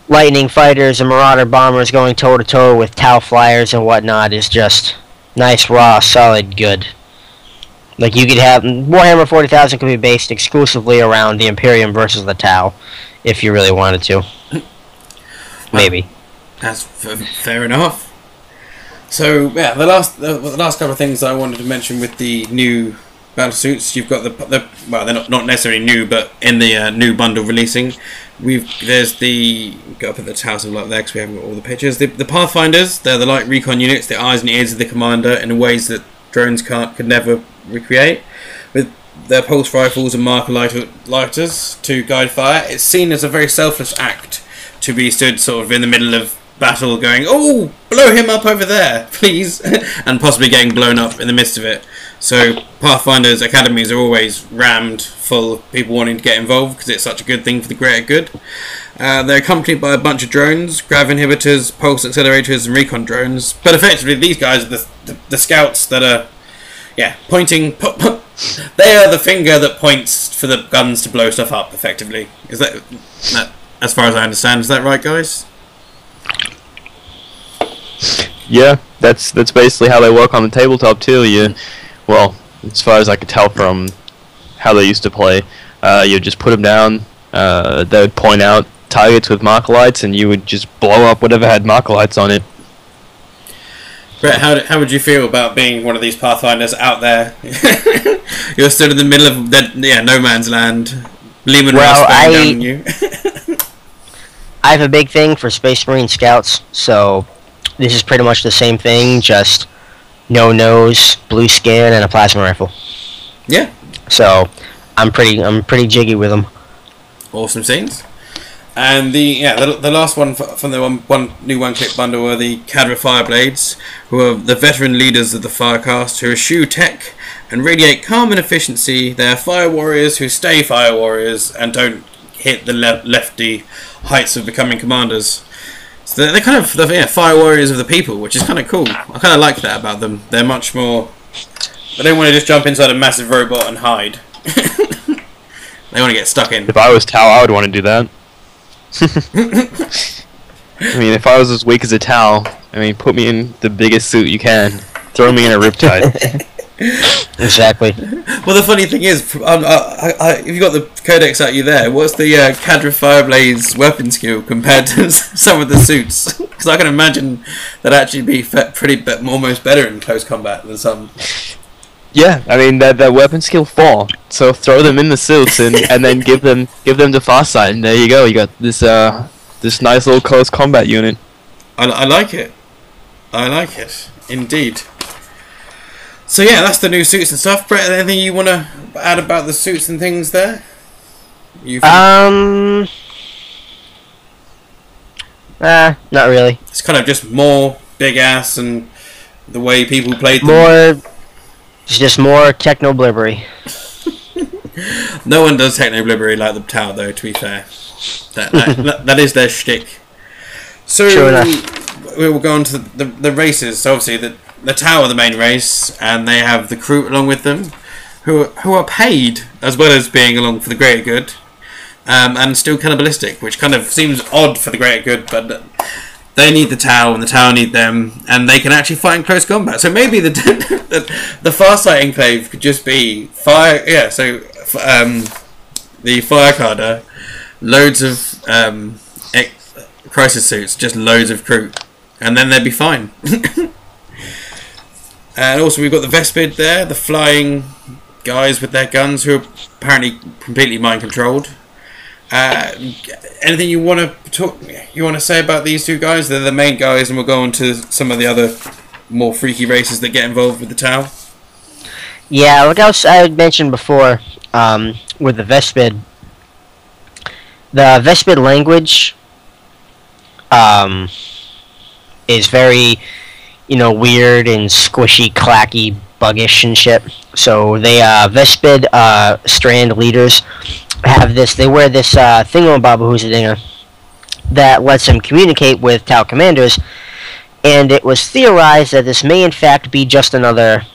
Lightning Fighters and Marauder Bombers going toe-to-toe with Tau Flyers and whatnot is just nice, raw, solid good. Like, you could have... Warhammer 40,000 could be based exclusively around the Imperium versus the Tau, if you really wanted to. Maybe. That's fair enough. So yeah, the last couple of things I wanted to mention with the new battlesuits, you've got well, they're not necessarily new, but in the new bundle releasing, there's the go up at the House of Light there because we haven't got all the pictures. The Pathfinders, they're the light recon units, the eyes and ears of the commander in ways that drones could never recreate. With their pulse rifles and marker lighters to guide fire, it's seen as a very selfless act to be stood sort of in the middle of battle going, oh, blow him up over there, please, and possibly getting blown up in the midst of it. So Pathfinders academies are always rammed full of people wanting to get involved because it's such a good thing for the greater good. They're accompanied by a bunch of drones, grav inhibitors, pulse accelerators, and recon drones. But effectively, these guys are the scouts that are, pointing. They are the finger that points for the guns to blow stuff up. Effectively, is that as far as I understand? Is that right, guys? Yeah, that's basically how they work on the tabletop too. Well, as far as I could tell from how they used to play, you just put them down. They would point out targets with marker lights, and you would just blow up whatever had marker lights on it. Brett, how would you feel about being one of these Pathfinders out there? You're stood in the middle of no man's land. Lehman Ross down on you. I have a big thing for Space Marine Scouts, so this is pretty much the same thing, just no nose, blue skin, and a plasma rifle. Yeah. So I'm pretty jiggy with them. Awesome scenes. And the last one from the one new one-click bundle were the Cadra Fireblades, who are the veteran leaders of the Firecast, who eschew tech and radiate calm and efficiency. They are fire warriors who stay fire warriors and don't hit the lefty heights of becoming commanders. So they're kind of fire warriors of the people, which is kind of cool. I kind of like that about them. They're much more... They don't want to just jump inside a massive robot and hide. They want to get stuck in. If I was Tau, I would want to do that. I mean, if I was as weak as a Tau, put me in the biggest suit you can. Throw me in a riptide. Exactly. Well, the funny thing is, if you got the codex at you there, what's the Cadra Fireblaze weapon skill compared to some of the suits? Because I can imagine that actually be almost better in close combat than some. Yeah, I mean that weapon skill 4. So throw them in the suits and then give them to Farsight, and there you go. You got this this nice little close combat unit. I like it. I like it indeed. So yeah, that's the new suits and stuff. Brett, anything you want to add about the suits and things there? Not really. It's kind of just more big ass and the way people played them. It's just more techno-blibbery. No one does techno-blibbery like the Tau, though, to be fair. That is their shtick. So, Sure enough. we will go on to the races. So obviously, the Tau are the main race, and they have the crew along with them, who are paid, as well as being along for the greater good, and still cannibalistic, which kind of seems odd for the greater good, but they need the Tau, and the Tau need them, and they can actually fight in close combat. So maybe the Farsight Enclave could just be fire. Yeah, so the Fire Carder, loads of crisis suits, just loads of crew, and then they'd be fine. And also we've got the Vespid there, the flying guys with their guns who are apparently completely mind controlled. Anything you want to say about these two guys? They're the main guys, and we'll go on to some of the other more freaky races that get involved with the Tau. Yeah, like I had mentioned before, with the Vespid language is very, weird and squishy, clacky, buggish and shit. So they Vespid strand leaders have this. They wear this thingamabob that lets them communicate with Tau commanders, and it was theorized that this may in fact be just another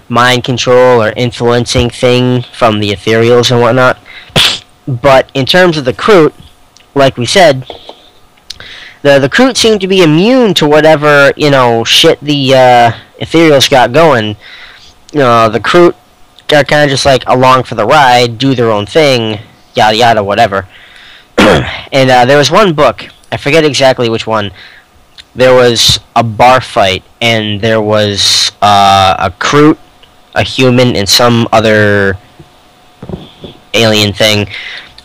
mind control or influencing thing from the ethereals and whatnot. But in terms of the Kroot, like we said, the Kroot seem to be immune to whatever shit the ethereals got going. The Kroot are kind of just along for the ride, do their own thing, yada yada, whatever. And there was one book, I forget exactly which one. There was a bar fight, and there was a Kroot, a human, and some other alien thing.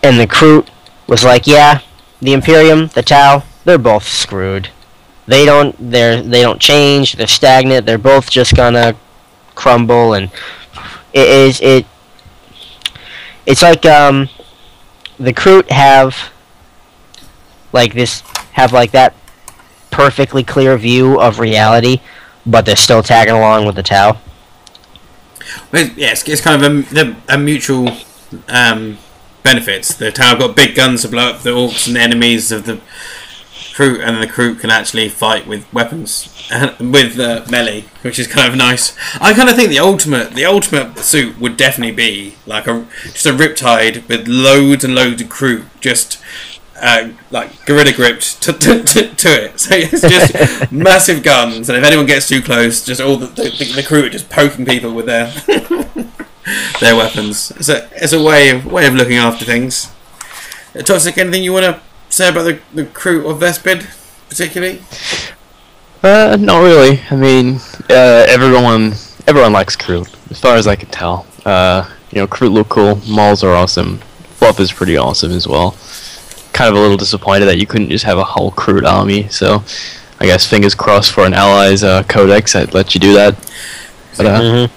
And the Kroot was like, yeah, the Imperium, the Tau, they're both screwed. They don't change. They're stagnant. They're both just gonna crumble, and it's like the Kroot have that perfectly clear view of reality, but they're still tagging along with the Tau. Well, yes, it's kind of a mutual benefits. The Tau got big guns to blow up the orcs and enemies of the Kroot, and the Kroot can actually fight with weapons, with melee, which is kind of nice. I kind of think the ultimate suit would definitely be just a Riptide with loads and loads of Kroot, just gorilla gripped to it. So it's just massive guns, and if anyone gets too close, just all the Kroot are just poking people with their their weapons. It's a way of looking after things. Toxic, anything you want to say about the Kroot of Vespid, particularly? Not really. I mean, everyone likes Kroot, as far as I can tell. Kroot look cool. Mauls are awesome. Fluff is pretty awesome as well. Kind of a little disappointed that you couldn't just have a whole Kroot army. So, I guess fingers crossed for an allies codex that let you do that. But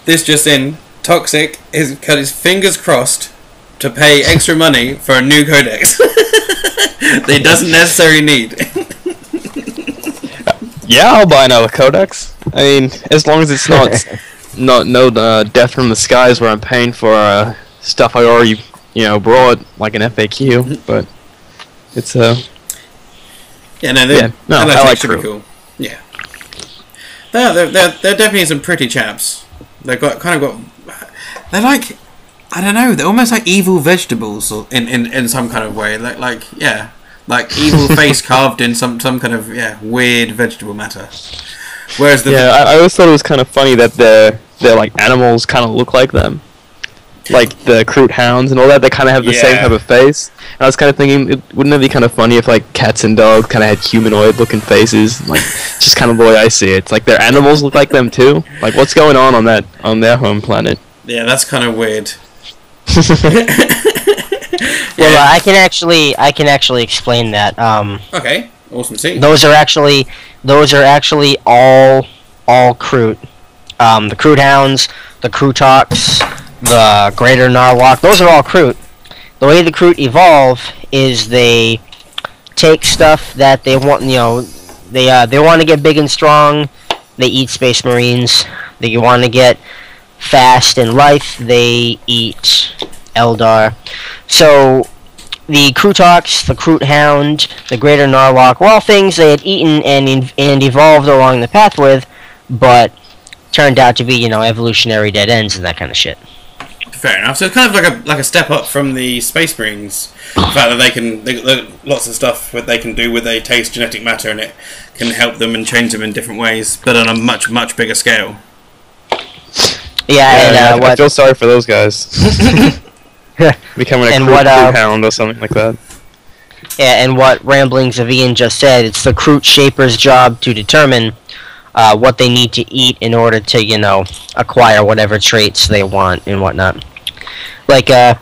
This just in: Toxic has got his fingers crossed to pay extra money for a new codex that he doesn't necessarily need. Yeah, I'll buy another codex. I mean, as long as it's no death from the skies where I'm paying for stuff I already brought, like an FAQ. But it's I like should be cool. Yeah, they're definitely some pretty chaps. They're I don't know, they're almost like evil vegetables in some kind of way. Like evil face carved in some kind of weird vegetable matter. Whereas I always thought it was kind of funny that their like animals kind of look like them. Like the Kroot hounds and all that, they kind of have the same type of face. And I was kind of thinking, wouldn't it be kind of funny if like cats and dogs kind of had humanoid-looking faces? Like, just kind of the way I see it. It's like their animals look like them too. Like, what's going on their home planet? Yeah, that's kind of weird. Well, I can actually explain that. Okay, awesome. See, those are actually all Kroot. The Kroot hounds, the Krootoks, the Greater Narlock, those are all Kroot. The way the Kroot evolve is they take stuff that they want, they want to get big and strong, they eat Space Marines. They want to get fast and lithe, they eat Eldar. So, the Krootoks, the Kroot Hound, the Greater Narlock were all things they had eaten and evolved along the path with, but turned out to be, evolutionary dead ends and that kind of shit. Fair enough. So it's kind of like a step up from the Space Marines. The fact that they lots of stuff that they can do with they taste genetic matter, and it can help them and change them in different ways, but on a much bigger scale. Yeah, I feel sorry for those guys. Becoming a Kroot hound or something like that. Yeah, and what Ramblings of Ian just said, it's the Kroot Shaper's job to determine what they need to eat in order to, acquire whatever traits they want and whatnot. Like, there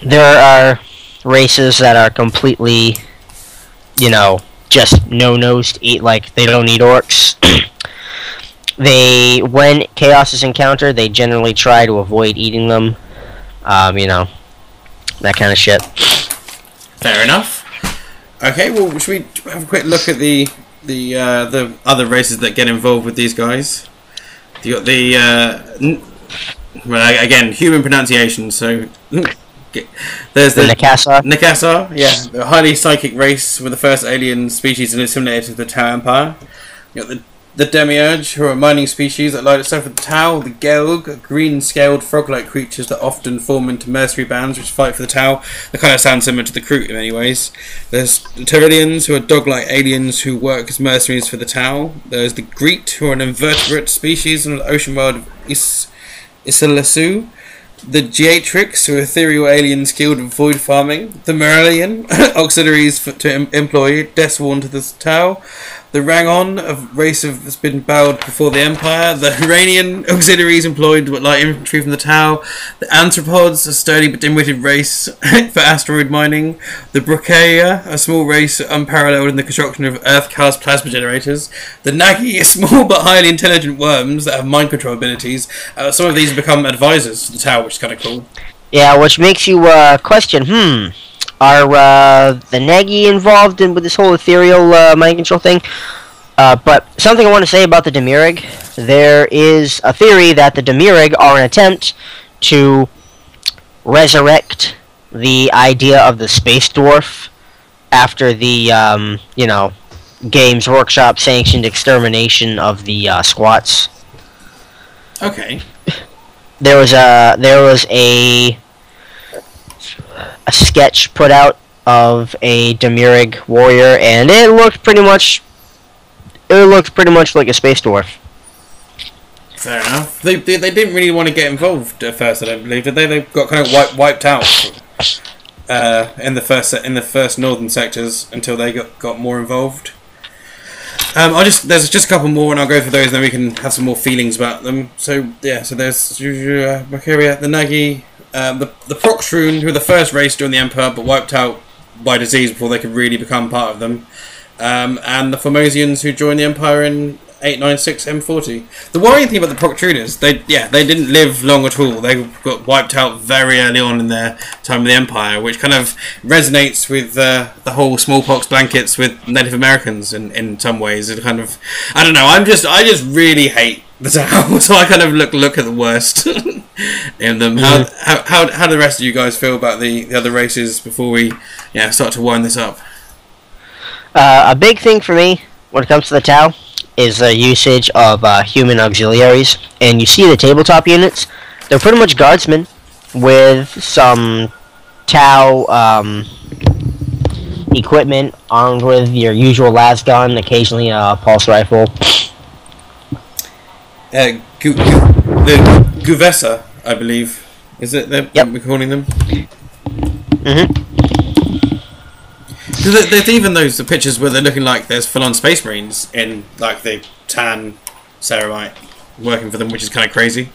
are races that are completely, just no-nosed, like, they don't eat orcs. When chaos is encountered, they generally try to avoid eating them. That kind of shit. Fair enough. Okay, well, should we have a quick look at the other races that get involved with these guys? You got again, human pronunciation. So there's the Nakassar. Nakassar, yeah, the highly psychic race with the first alien species assimilated to the Tau Empire. You got the Demiurge, who are a mining species that allied itself with the Tau. The Gelg, green-scaled frog-like creatures that often form into mercenary bands which fight for the Tau. They kind of sound similar to the Kroot in many ways. There's the Tyrillians, who are dog-like aliens who work as mercenaries for the Tau. There's the Greet, who are an invertebrate species in the ocean world of Isilasu. The Geatrix, who are ethereal aliens skilled in void farming. The Morellian, auxiliaries to employ, death-sworn to the Tau. The Rangon, a race that's been bowed before the Empire. The Iranian auxiliaries employed light infantry from the Tau. The Anthropods, a sturdy but dim-witted race for asteroid mining. The Bruchea, a small race unparalleled in the construction of Earth-cast plasma generators. The Nagi, small but highly intelligent worms that have mind control abilities. Some of these have become advisors to the Tau, which is kind of cool. Yeah, which makes you question, are the Nagi involved with this whole ethereal mind control thing? But something I want to say about the Demiurge, there is a theory that the Demiurge are an attempt to resurrect the idea of the space dwarf after the, Games Workshop sanctioned extermination of the squats. Okay. There was a sketch put out of a Demiurge warrior, and it looked pretty much like a space dwarf. Fair enough. They didn't really want to get involved at first, I don't believe, did they? They got kind of wiped out in the first northern sectors until they got more involved. There's just a couple more, and I'll go through those, and then we can have some more feelings about them. So yeah, so there's Macaria, the Nagi. The Proxrune, who were the first race during the Empire, but wiped out by disease before they could really become part of them. And the Formosians, who joined the Empire in 896 M40. The worrying thing about the Proxruners, they didn't live long at all. They got wiped out very early on in their time in the Empire, which kind of resonates with the whole smallpox blankets with Native Americans in some ways. It kind of, I don't know. I just really hate the Tau, so I kind of look at the worst in them. How do the rest of you guys feel about the other races before we start to wind this up? A big thing for me when it comes to the Tau is the usage of human auxiliaries, and you see the tabletop units. They're pretty much guardsmen with some Tau equipment, armed with your usual las gun, occasionally a pulse rifle. the Guvessa, I believe. Is it? Yep. We're calling them. Mm-hmm. There's even the pictures where they're looking like there's full-on Space Marines in like the tan Ceramite working for them, which is kind of crazy.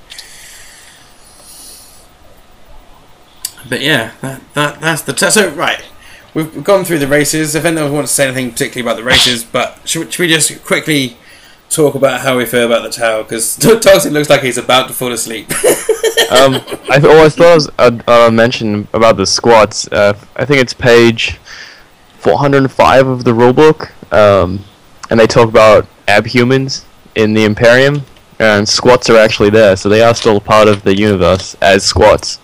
But yeah, that's the so right. We've gone through the races. If anyone wants to say anything particularly about the races, but should we just quickly talk about how we feel about the Tau? Because Toxic looks like he's about to fall asleep. I thought I'd mention about the squats. I think it's page 405 of the rulebook, and they talk about abhumans in the Imperium, and squats are actually there, so they are still part of the universe as squats.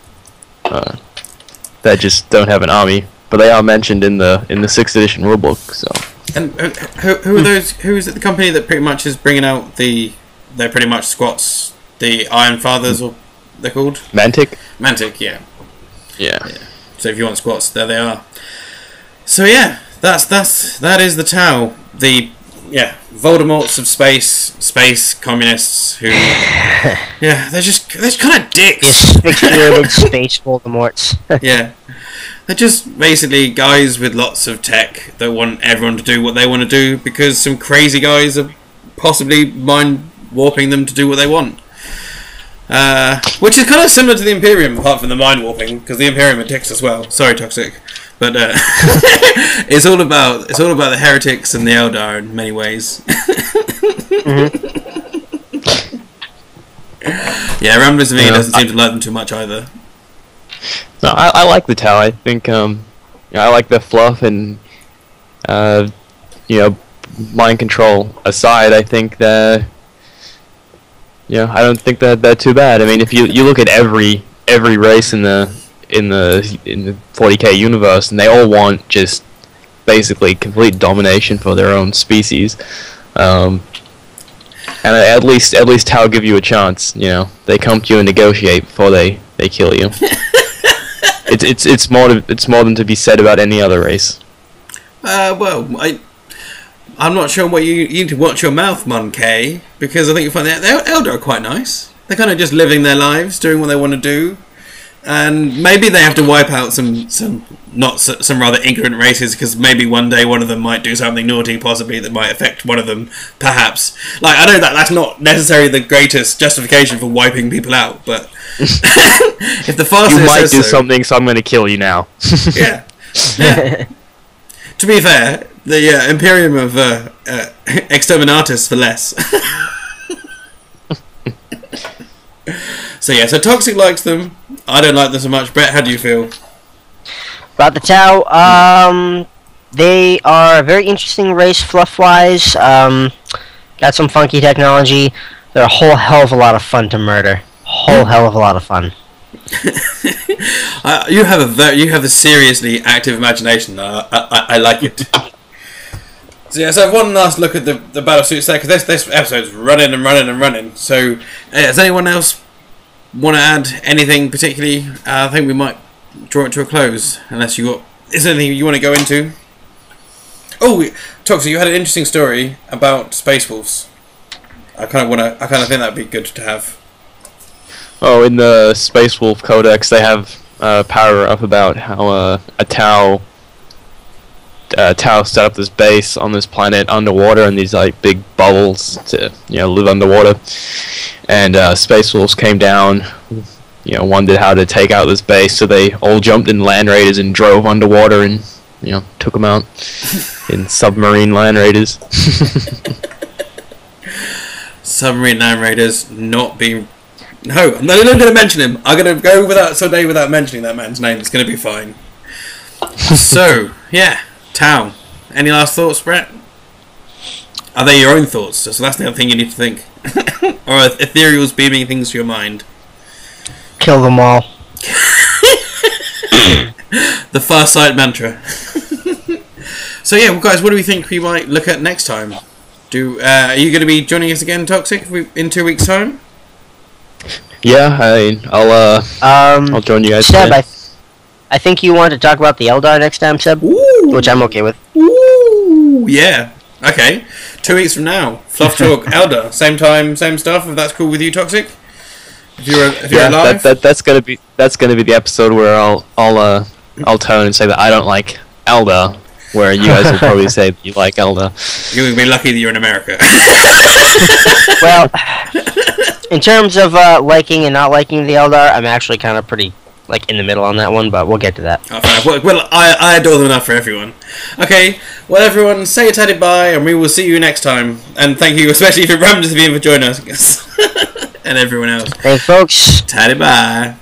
They just don't have an army, but they are mentioned in the 6th edition rulebook. So. And who are those? Who is it? The company that pretty much is bringing out they're pretty much squats. The Iron Fathers, or they're called Mantic. Mantic, yeah. Yeah. So if you want squats, there they are. So yeah, that is the Tau. The Voldemorts of space communists who they're kind of dicks. Asphyxiated space Voldemorts. Yeah. They're just basically guys with lots of tech that want everyone to do what they want to do because some crazy guys are possibly mind warping them to do what they want. Which is kind of similar to the Imperium, apart from the mind warping, because the Imperium are dicks as well. Sorry, Toxic, but it's all about the heretics and the Eldar in many ways. Yeah, Ramblers of E doesn't seem to like them too much either. No, I like the Tau. I think I like the fluff and mind control aside. I think that I don't think that they're too bad. I mean, if you look at every race in the 40k universe, and they all want just basically complete domination for their own species. And at least Tau give you a chance. They come to you and negotiate before they kill you. It's more than to be said about any other race. Well, I'm not sure what you need to watch your mouth, Monkey, because I think you find that the Eldar are quite nice. They're kind of just living their lives, doing what they want to do, and maybe they have to wipe out some rather ignorant races because maybe one day one of them might do something naughty, possibly that might affect one of them, perhaps. Like I know that's not necessarily the greatest justification for wiping people out, but if the Farsight you might says do so, something, so I'm going to kill you now. Yeah. To be fair, the Imperium of Exterminatus for less. So Toxic likes them. I don't like them so much. Brett, how do you feel? About the Tau, they are a very interesting race, fluff-wise. Got some funky technology. They're a whole hell of a lot of fun to murder. Whole hell of a lot of fun. You have a seriously active imagination. I like it. So one last look at the battlesuits there, because this episode's running and running and running. So does anyone else want to add anything particularly? I think we might draw it to a close, unless is there anything you want to go into? Oh, Toxic, you had an interesting story about Space Wolves. I kind of think that'd be good to have. Oh, in the Space Wolf Codex, they have power up about how a Tau set up this base on this planet underwater in these like big bubbles to live underwater, and Space Wolves came down, wondered how to take out this base, so they all jumped in Land Raiders and drove underwater and took them out in submarine Land Raiders. Submarine Land Raiders not being. No, I'm not going to mention him. I'm going to go without mentioning that man's name. It's going to be fine. So, yeah, Tau. Any last thoughts, Brett? Are they your own thoughts? So that's the other thing you need to think. Or are ethereals beaming things to your mind? Kill them all. The Farsight mantra. So yeah, well, guys, what do we think we might look at next time? Are you going to be joining us again, Toxic, in 2 weeks' time? Yeah, I'll join you guys. Seb, I think you wanted to talk about the Eldar next time, Seb. Ooh. Which I'm okay with. Ooh, yeah. Okay. 2 weeks from now, Fluff Talk Eldar. Same time, same stuff. If that's cool with you, Toxic. If you're alive, that's gonna be the episode where I'll tone and say that I don't like Elder, where you guys will probably say that you like Elder. You'll be lucky that you're in America. Well, in terms of liking and not liking the Eldar, I'm actually kind of pretty in the middle on that one, but we'll get to that. Oh, fine. Well, I adore them enough for everyone. Okay, well, everyone, say a tidy bye, and we will see you next time. And thank you, especially for Ramdas, for joining us, and everyone else. Thanks, folks. Tidy bye.